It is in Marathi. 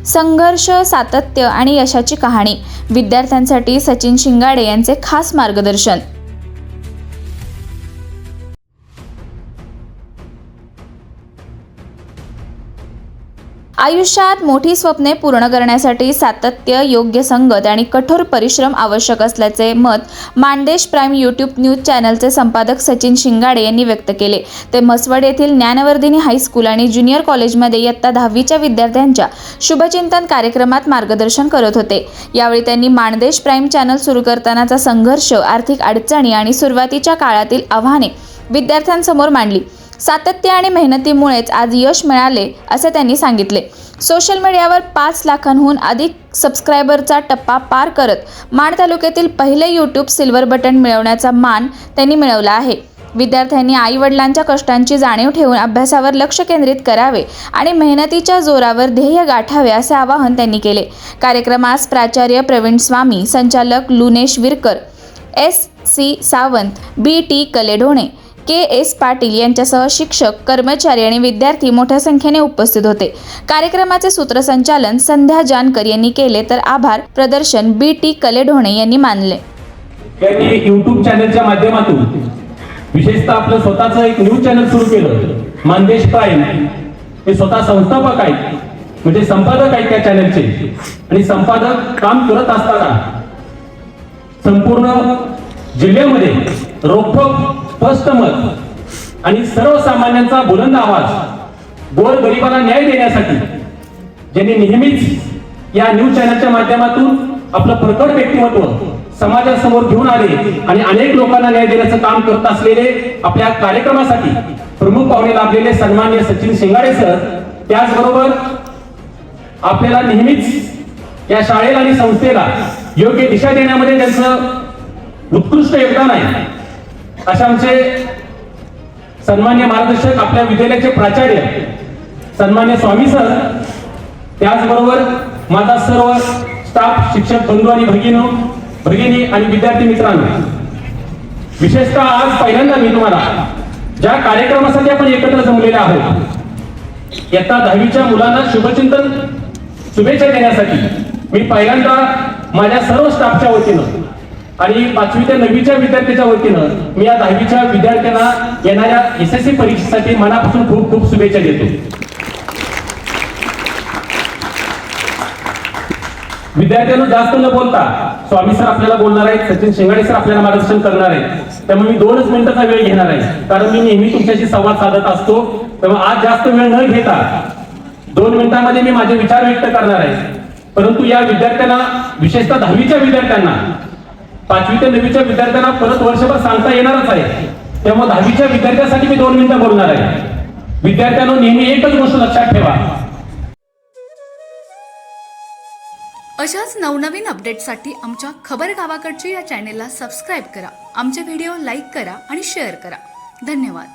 संघर्ष, सातत्य आणि यशाची कहाणी. विद्यार्थ्यांसाठी सचिन शिंगाडे यांचे खास मार्गदर्शन. आयुष्यात मोठी स्वप्ने पूर्ण करण्यासाठी सातत्य, योग्य संगत आणि कठोर परिश्रम आवश्यक असल्याचे मत मानदेश प्राईम यूट्यूब न्यूज चॅनलचे संपादक सचिन शिंगाडे यांनी व्यक्त केले. ते म्हसवड येथील ज्ञानवर्धिनी हायस्कूल आणि ज्युनियर कॉलेजमध्ये इयत्ता 10वीच्या विद्यार्थ्यांच्या शुभचिंतन कार्यक्रमात मार्गदर्शन करत होते. यावेळी त्यांनी मानदेश प्राईम चॅनल सुरू करतानाचा संघर्ष, आर्थिक अडचणी आणि सुरुवातीच्या काळातील आव्हाने विद्यार्थ्यांसमोर मांडली. सातत्य आणि मेहनतीमुळेच आज यश मिळाले असे त्यांनी सांगितले. सोशल मीडियावर 5 लाखांहून अधिक सबस्क्रायबरचा टप्पा पार करत माण तालुक्यातील पहिले यूट्यूब सिल्वर बटन मिळवण्याचा मान त्यांनी मिळवला आहे. विद्यार्थ्यांनी आई-वडिलांच्या कष्टांची जाणीव ठेवून अभ्यासावर लक्ष केंद्रित करावे आणि मेहनतीच्या जोरावर ध्येय गाठावे असे आवाहन त्यांनी केले. कार्यक्रमास प्राचार्य प्रवीण स्वामी, संचालक लुनेश Virkar, S.C. Sawant, B.T. कलेढोणे, K.S. Patil यांच्यासह शिक्षक, कर्मचारी आणि विद्यार्थी मोठ्या संख्येने उपस्थित होते. कार्यक्रमाचे सूत्रसंचालन संध्या जानकर यांनी केले तर आभार प्रदर्शन B.T. कलेढोणे यांनी मानले. त्यांनी YouTube चॅनलच्या माध्यमातून विशेषतः आपलं स्वतःचं एक न्यूज चॅनल सुरू केलं, मानदेश प्राईम. ते स्वतः संस्थापक आहेत, म्हणजे संपादक आहेत त्या चॅनलचे. आणि संपादक काम करत असताना संपूर्ण जिल्ह्यामध्ये रोखठोक स्पष्ट मत आणि सर्वसामान्यांचा बुलंद आवाज, गोरगरिबांना न्याय देण्यासाठी ज्यांनी नेहमीच या न्यूज चॅनलच्या माध्यमातून आपलं प्रकट व्यक्तिमत्व समाजासमोर घेऊन आले आणि अनेक लोकांना न्याय देण्याचं काम करत असलेले आपल्या कार्यक्रमासाठी प्रमुख पाहुणे लाभलेले सन्माननीय सचिन शिंगाडे सर, त्याचबरोबर आपल्याला नेहमीच या शाळेला आणि संस्थेला योग्य दिशा देण्यामध्ये त्यांचं उत्कृष्ट योगदान आहे, अशा आमचे सन्मान्य मार्गदर्शक आपल्या विद्यालयाचे प्राचार्य सन्मान्य स्वामी सर, त्याचबरोबर माझा सर्व स्टाफ, शिक्षक बंधू आणि भगिनी आणि विद्यार्थी मित्रांनो, विशेषतः आज पहिल्यांदा मी तुम्हाला ज्या कार्यक्रमासाठी आपण एकत्र जमलेले आहोत, इयत्ता 10वीच्या मुलांना शुभचिंतन शुभेच्छा देण्यासाठी मी पहिल्यांदा माझ्या सर्व स्टाफच्या वतीनं आणि 5वी ते 9वीच्या विद्यार्थ्यांच्या वतीनं मी या 10वीच्या विद्यार्थ्यांना येणाऱ्या SSC परीक्षेसाठी मनापासून खूप खूप शुभेच्छा देतो. विद्यार्थ्यांना जास्त न बोलता स्वामी सर आपल्याला बोलणार आहेत, सचिन शिंगाडे सर आपल्याला मार्गदर्शन करणार आहेत. त्यामुळे मी 2च मिनिटाचा वेळ घेणार आहे, कारण मी नेहमी तुमच्याशी संवाद साधत असतो. त्यामुळे आज जास्त वेळ न घेता 2 मिनिटांमध्ये मी माझे विचार व्यक्त करणार आहे. परंतु या विद्यार्थ्यांना, विशेषतः 10वीच्या विद्यार्थ्यांना, 5वी ते 9वीच्या विद्यार्थ्यांना परत वर्षभर सांगता येणारच आहे. त्यामुळे 10वीच्या विद्यार्थ्यांसाठी मी 2 मिनिटं बोलणार आहे. विद्यार्थ्यांनो, नेहमी एकच गोष्ट लक्षात ठेवा. अशाच नवनवीन अपडेटसाठी आमच्या खबर गावाकडची या चॅनेलला सबस्क्राईब करा. आमचे व्हिडिओ लाईक करा आणि शेअर करा. धन्यवाद.